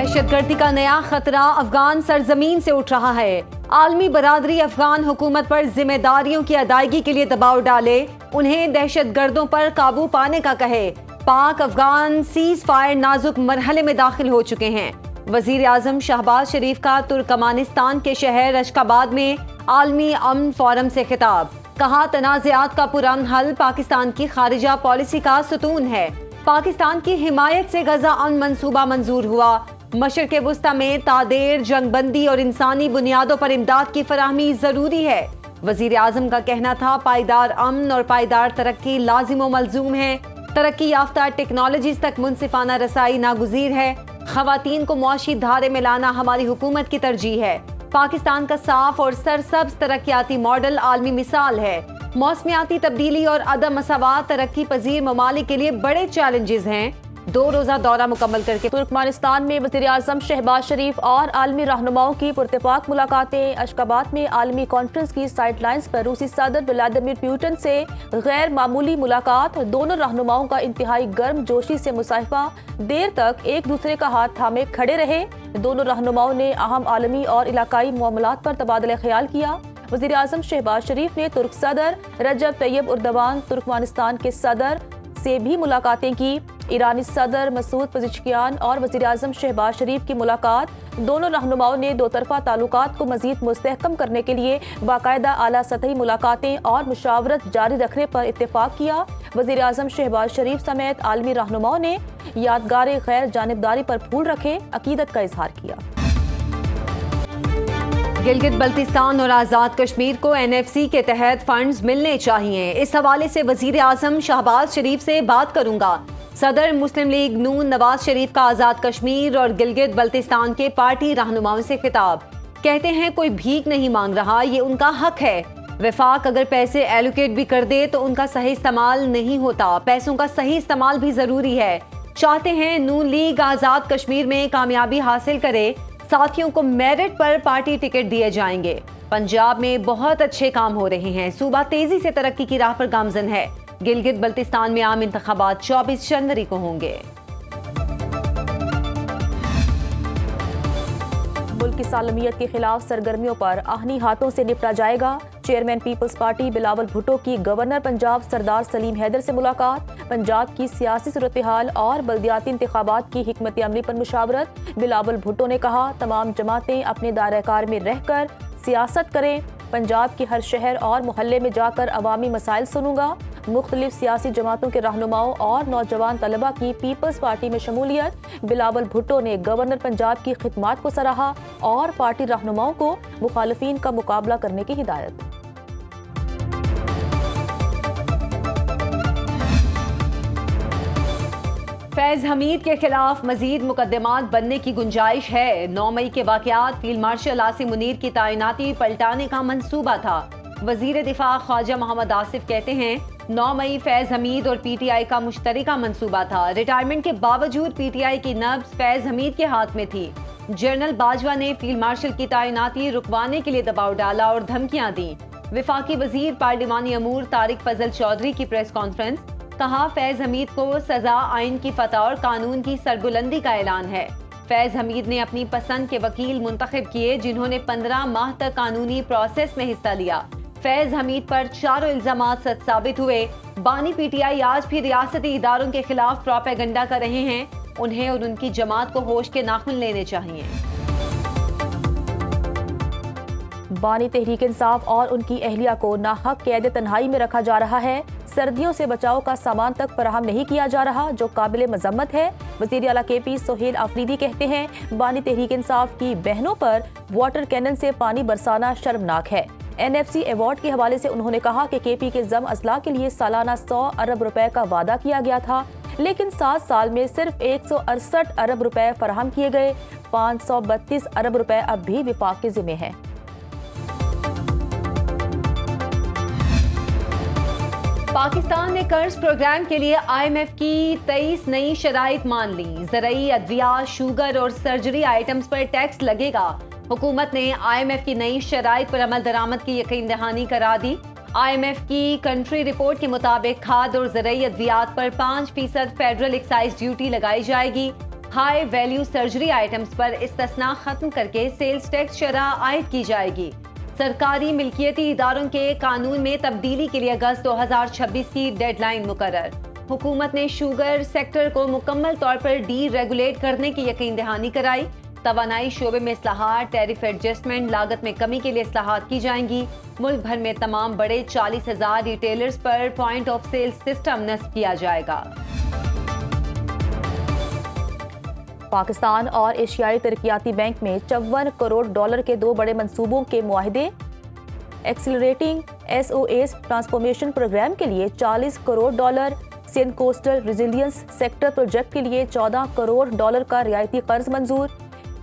दहशत गर्दी का नया खतरा अफगान सरजमीन से उठ रहा है। आलमी बरादरी अफगान हुकूमत पर जिम्मेदारियों की अदायगी के लिए दबाव डाले, उन्हें दहशत गर्दों पर काबू पाने का कहे। पाक अफगान सीज फायर नाजुक मरहले में दाखिल हो चुके हैं। वजीर आजम शहबाज शरीफ का तुर्कमानिस्तान के शहर अशकाबाद में आलमी अमन फोरम से खिताब। कहा, तनाज़ात का पुरअमन हल पाकिस्तान की खारिजा पॉलिसी का सतून है। पाकिस्तान की हिमायत से गजा अमन मंसूबा मंजूर हुआ। मशरिक़ वुस्ता में तादेर, जंगबंदी और इंसानी बुनियादों पर इमदाद की फराहमी जरूरी है। वजीर आजम का कहना था, पायदार अमन और पायदार तरक्की लाजिम व मलजूम है। तरक्की याफ्ता टेक्नोलॉजीज तक मुनसिफाना रसाई नागुज़ीर है। ख़वातीन को मुआशी धारे में लाना हमारी हुकूमत की तरजीह है। पाकिस्तान का साफ और सरसब्ज तरक्याती मॉडल आलमी मिसाल है। मौसमियाती तब्दीली और अदम मसावात तरक्की पजीर ममालिक के लिए बड़े चैलेंजेस हैं। 2 रोज़ा दौरा मुकम्मल करके तुर्कमानिस्तान में वज़ीर आज़म शहबाज शरीफ और आलमी रहनुमाओं की पुरतपाक मुलाकातें। अशकाबाद में आलमी कॉन्फ्रेंस की साइडलाइंस पर रूसी सदर व्लादिमीर पुतिन से गैर मामूली मुलाकात। दोनों रहनुमाओं का इंतहाई गर्म जोशी से मुसाहिफा। देर तक एक दूसरे का हाथ थामे खड़े रहे। दोनों रहनुमाओं ने अहम आलमी और इलाकाई मामलात पर तबादला ख्याल किया। वज़ीर आज़म शहबाज शरीफ ने तुर्क सदर रजब तैयब उर्दवान, तुर्कमानिस्तान के सदर से भी मुलाकातें की। ईरानी सदर मसूद पज़ेश्कियान और वज़ीर आज़म शहबाज शरीफ की मुलाकात। दोनों रहनुमाओं ने दो तरफ़ा ताल्लुकात को मज़ीद मुस्तहकम करने के लिए बाकायदा आला सतही मुलाकातें और मुशावरत जारी रखने पर इत्तेफाक किया। वज़ीर आज़म शहबाज शरीफ समेत आलमी रहनुमाओं ने यादगार गैर जानिबदारी पर फूल रखे अकीदत का इजहार किया। गिलगित बल्तिस्तान और आज़ाद कश्मीर को NFC के तहत फंड्स मिलने चाहिए। इस हवाले से वज़ीर आज़म शहबाज शरीफ से बात करूंगा। सदर मुस्लिम लीग नून नवाज शरीफ का आज़ाद कश्मीर और गिलगित बल्तिस्तान के पार्टी रहनुमाओं से खिताब। कहते हैं, कोई भीख नहीं मांग रहा, ये उनका हक है। वफाक अगर पैसे एलोकेट भी कर दे तो उनका सही इस्तेमाल नहीं होता। पैसों का सही इस्तेमाल भी जरूरी है। चाहते हैं नून लीग आज़ाद कश्मीर में कामयाबी हासिल करे। साथियों को मेरिट पर पार्टी टिकट दिए जाएंगे। पंजाब में बहुत अच्छे काम हो रहे हैं। सूबा तेजी से तरक्की की राह पर गामजन है। गिलगित बल्तिस्तान में आम इंतखाबात 24 जनवरी को होंगे। मुल्क की सालमियत के खिलाफ सरगर्मियों पर आहनी हाथों से निपटा जाएगा। Chairman People's Party Bilawal Bhutto की गवर्नर पंजाब सरदार सलीम हैदर से मुलाकात। पंजाब की सियासी सूरत हाल और बल्दियाती इंतखाबात की हिकमत अमली पर मुशावरत। बिलावल भुट्टो ने कहा, तमाम जमातें अपने दायरे कार में रहकर सियासत करें। पंजाब के हर शहर और मोहल्ले में जाकर अवामी मसाइल सुनूंगा। मुख्तलिफ सियासी जमातों के रहनुमाओं और नौजवान तलबा की पीपल्स पार्टी में शमूलियत। बिलावल भुट्टो ने गवर्नर पंजाब की खिदमात को सराहा और पार्टी रहनुमाओं को मुखालिफिन का मुकाबला करने की हिदायत। फैज हमीद के खिलाफ मजीद मुकदमात बनने की गुंजाइश है। 9 मई के वाकयात फील्ड मार्शल आसिम मुनीर की तैनाती पलटाने का मंसूबा था। वजीर दिफा ख्वाजा मोहम्मद आसिफ कहते हैं, 9 मई फैज हमीद और PTI का मुश्तरका मंसूबा था। रिटायरमेंट के बावजूद PTI की नब्ज फैज हमीद के हाथ में थी। जनरल बाजवा ने फील्ड मार्शल की तैनाती रुकवाने के लिए दबाव डाला और धमकियां दी। विफाकी वजीर पार्लिमानी अमूर तारिक फजल चौधरी की प्रेस कॉन्फ्रेंस। कहा, फैज हमीद को सजा आइन की फतह और कानून की सरबुलंदी का ऐलान है। फैज हमीद ने अपनी पसंद के वकील मुंतखब किए, जिन्होंने 15 माह तक कानूनी प्रोसेस में हिस्सा लिया। फैज हमीद पर चारों इल्जामात सच साबित हुए। बानी PTI आज भी रियासती इदारों के खिलाफ प्रोपेगेंडा कर रहे हैं। उन्हें और उनकी जमात को होश के नाखून लेने चाहिए। बानी तहरीक इंसाफ और उनकी अहलिया को नाहक कैद तन्हाई में रखा जा रहा है। सर्दियों से बचाव का सामान तक फराहम नहीं किया जा रहा, जो काबिल मजम्मत है। वज़ीर आला KP सोहेल आफरीदी कहते हैं, बानी तहरीक इंसाफ की बहनों पर वाटर कैनन से पानी बरसाना शर्मनाक है। NFC अवार्ड के हवाले से उन्होंने कहा कि KP के जम असलाह के लिए सालाना 100 अरब रुपए का वादा किया गया था, लेकिन 7 साल में सिर्फ 168 अरब रुपए फराहम किए गए। 532 अरब रुपए अब भी विफाक के जिम्मे हैं। पाकिस्तान ने कर्ज प्रोग्राम के लिए IMF की 23 नई शराइत मान ली। ज़रई, अद्विया, शुगर और सर्जरी आइटम्स पर टैक्स लगेगा। हुकूमत ने IMF की नई शराइत पर अमल दरामद की यकीन दहानी करा दी। IMF की कंट्री रिपोर्ट के मुताबिक खाद और ज़रई अद्वियात पर 5% फेडरल एक्साइज ड्यूटी लगाई जाएगी। ہائی ویلیو سرجری آئٹمز پر استثناء ختم کر کے سیلز ٹیکس شرح عائد کی جائے گی۔ سرکاری ملکیتی اداروں کے قانون میں تبدیلی کے لیے اگست 2026 کی ڈیڈ لائن مقرر۔ حکومت نے شوگر سیکٹر کو مکمل طور پر ڈی ریگولیٹ کرنے کی یقین دہانی کرائی۔ توانائی شعبے میں اصلاحات، ٹیرف ایڈجسٹمنٹ، لاگت میں کمی کے لیے اصلاحات کی جائیں گی۔ ملک بھر میں تمام بڑے 40,000 retailers per point of sale system نصب کیا جائے گا۔ پاکستان اور ایشیائی ترقیاتی بینک میں 54 کروڑ ڈالر کے 2 بڑے منصوبوں کے معاہدے۔ ایکسلریٹنگ SOAs ٹرانسفارمیشن پروگرام کے لیے 40 crore dollar, Sindh coastal resilience sector project کے لیے 14 کروڑ ڈالر کا رعایتی قرض منظور۔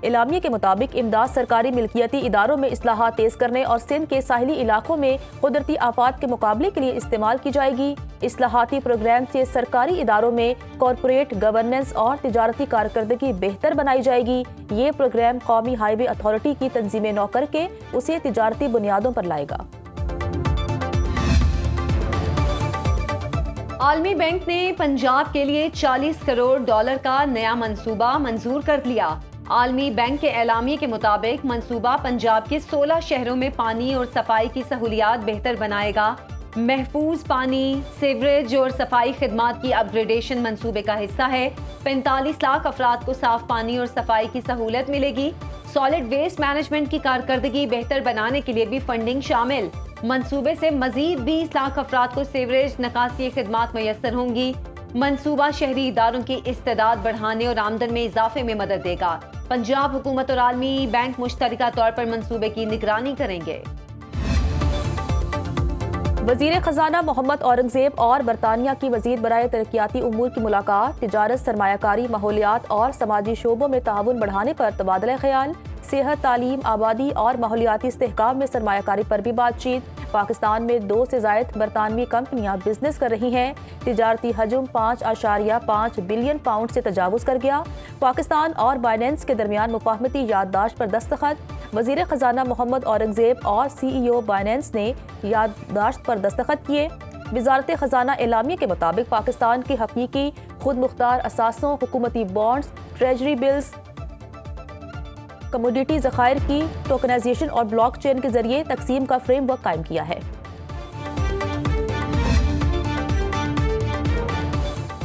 اعلامیے کے مطابق امداد سرکاری ملکیتی اداروں میں اصلاحات تیز کرنے اور سندھ کے ساحلی علاقوں میں قدرتی آفات کے مقابلے کے لیے استعمال کی جائے گی۔ اصلاحاتی پروگرام سے سرکاری اداروں میں کارپوریٹ گورننس اور تجارتی کارکردگی بہتر بنائی جائے گی۔ یہ پروگرام قومی ہائی وے اتھارٹی کی تنظیم نو کر کے اسے تجارتی بنیادوں پر لائے گا۔ عالمی بینک نے پنجاب کے لیے 40 کروڑ ڈالر کا نیا منصوبہ منظور کر لیا۔ عالمی بینک کے اعلامیے کے مطابق منصوبہ پنجاب کے 16 شہروں میں پانی اور صفائی کی سہولیات بہتر بنائے گا۔ محفوظ پانی، سیوریج اور صفائی خدمات کی اپ گریڈیشن منصوبے کا حصہ ہے۔ 45 لاکھ افراد کو صاف پانی اور صفائی کی سہولت ملے گی۔ سالڈ ویسٹ مینجمنٹ کی کارکردگی بہتر بنانے کے لیے بھی فنڈنگ شامل۔ منصوبے سے مزید 20 لاکھ افراد کو سیوریج نکاسی خدمات میسر ہوں گی۔ منصوبہ شہری اداروں کی استعداد بڑھانے اور آمدن میں اضافے میں مدد دے گا۔ پنجاب حکومت اور عالمی بینک مشترکہ طور پر منصوبے کی نگرانی کریں گے۔ وزیر خزانہ محمد اورنگزیب اور برطانیہ کی وزیر برائے ترقیاتی امور کی ملاقات۔ تجارت، سرمایہ کاری، ماحولیات اور سماجی شعبوں میں تعاون بڑھانے پر تبادلہ خیال۔ صحت، تعلیم، آبادی اور ماحولیاتی استحکام میں سرمایہ کاری پر بھی بات چیت۔ پاکستان میں 2 سے زائد برطانوی کمپنیاں بزنس کر رہی ہیں۔ تجارتی حجم 5.5 بلین پاؤنڈ سے تجاوز کر گیا۔ پاکستان اور بائنینس کے درمیان مفاہمتی یادداشت پر دستخط۔ وزیر خزانہ محمد اورنگزیب اور CEO بائنینس نے یادداشت پر دستخط کیے۔ وزارت خزانہ اعلامیے کے مطابق پاکستان کی حقیقی خود مختار اثاثوں، حکومتی بانڈز، ٹریجری بلز، کموڈیٹی ذخائر کی ٹوکنائزیشن اور بلاک چین کے ذریعے تقسیم کا فریم ورک قائم کیا ہے۔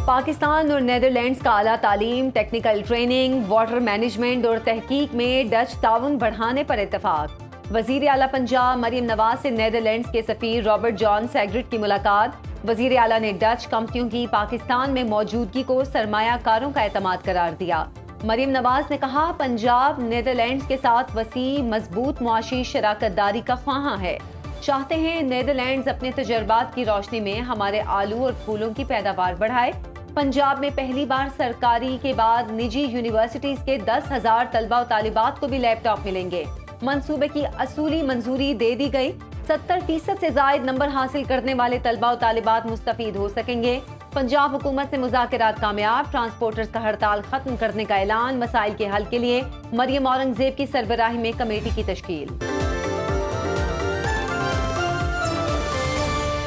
پاکستان اور نیدرلینڈز کا اعلیٰ تعلیم، ٹیکنیکل ٹریننگ، واٹر مینجمنٹ اور تحقیق میں ڈچ تعاون بڑھانے پر اتفاق۔ وزیر اعلیٰ پنجاب مریم نواز سے نیدرلینڈز کے سفیر رابرٹ جان سیگرٹ کی ملاقات۔ وزیر اعلیٰ نے ڈچ کمپنیوں کی پاکستان میں موجودگی کو سرمایہ کاروں کا اعتماد قرار دیا۔ مریم نواز نے کہا، پنجاب نیدرلینڈز کے ساتھ وسیع مضبوط معاشی شراکت داری کا خواہاں ہے۔ چاہتے ہیں نیدرلینڈز اپنے تجربات کی روشنی میں ہمارے آلو اور پھولوں کی پیداوار بڑھائے۔ پنجاب میں پہلی بار سرکاری کے بعد نجی یونیورسٹیز کے 10,000 طلبہ و طالبات کو بھی لیپ ٹاپ ملیں گے۔ منصوبے کی اصولی منظوری دے دی گئی۔ 70% سے زائد نمبر حاصل کرنے والے طلبہ و طالبات مستفید ہو سکیں گے۔ پنجاب حکومت سے مذاکرات کامیاب، ٹرانسپورٹرز کا ہڑتال ختم کرنے کا اعلان۔ مسائل کے حل کے لیے مریم اورنگزیب کی سربراہی میں کمیٹی کی تشکیل۔